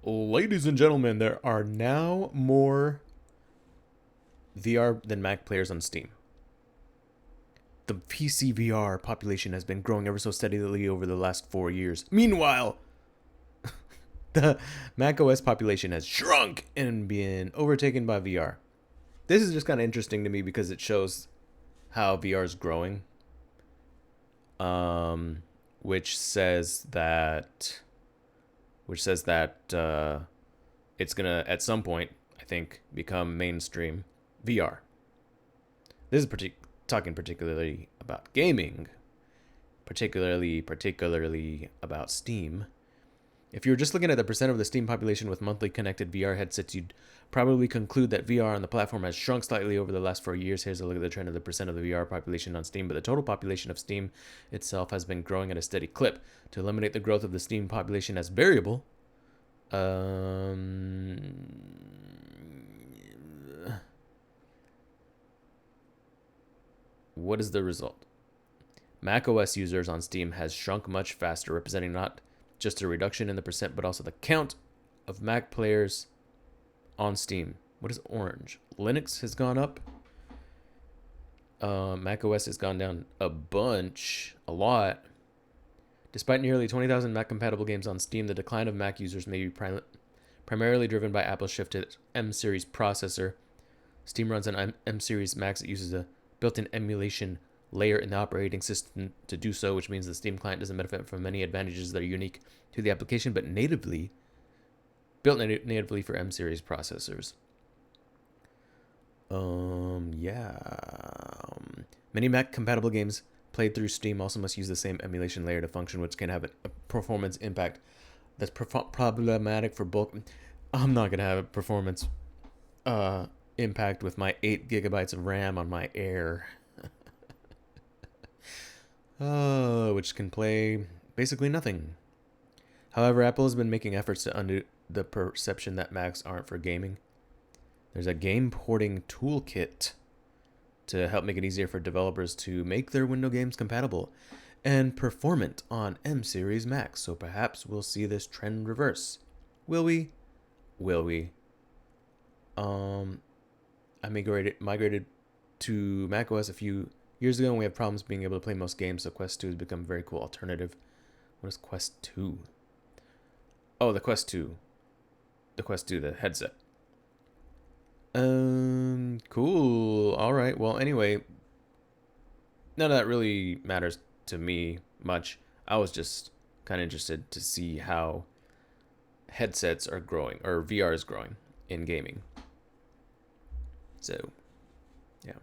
Ladies and gentlemen, there are now more VR than Mac players on Steam. The PC VR population has been growing ever so steadily over the last 4 years. Meanwhile, the Mac OS population has shrunk and been overtaken by VR. This is just kind of interesting to me because it shows how VR is growing. Um, which says that it's gonna at some point, I think, become mainstream VR. This is talking particularly about gaming, particularly about Steam. If you were just looking at the percent of the Steam population with monthly connected VR headsets, you'd probably conclude that VR on the platform has shrunk slightly over the last 4 years. Here's a look at the trend of the percent of the VR population on Steam, but the total population of Steam itself has been growing at a steady clip. To eliminate the growth of the Steam population as variable, what is the result? macOS users on Steam has shrunk much faster, representing not just a reduction in the percent, but also the count of Mac players on Steam. What is orange? Linux has gone up. macOS has gone down a lot. Despite nearly 20,000 Mac-compatible games on Steam, the decline of Mac users may be primarily driven by Apple's shift to M-series processor. Steam runs on M-series Macs. It uses a built-in emulation layer in the operating system to do so, which means the Steam client doesn't benefit from many advantages that are unique to the application, but built natively for M-series processors. Yeah. Many Mac-compatible games played through Steam also must use the same emulation layer to function, which can have a performance impact that's problematic for bulk. I'm not gonna have a performance impact with my 8 gigabytes of RAM on my Air, which can play basically nothing. However, Apple has been making efforts to undo the perception that Macs aren't for gaming. There's a game porting toolkit to help make it easier for developers to make their Windows games compatible and performant on M-series Macs. So perhaps we'll see this trend reverse. Will we? Will we? I migrated to macOS a few years ago, and we have problems being able to play most games, so Quest 2 has become a very cool alternative. What is Quest 2? Oh, the Quest 2. The Quest 2, the headset. Cool. All right. Well, anyway, none of that really matters to me much. I was just kind of interested to see how headsets are growing, or VR is growing in gaming. So, yeah.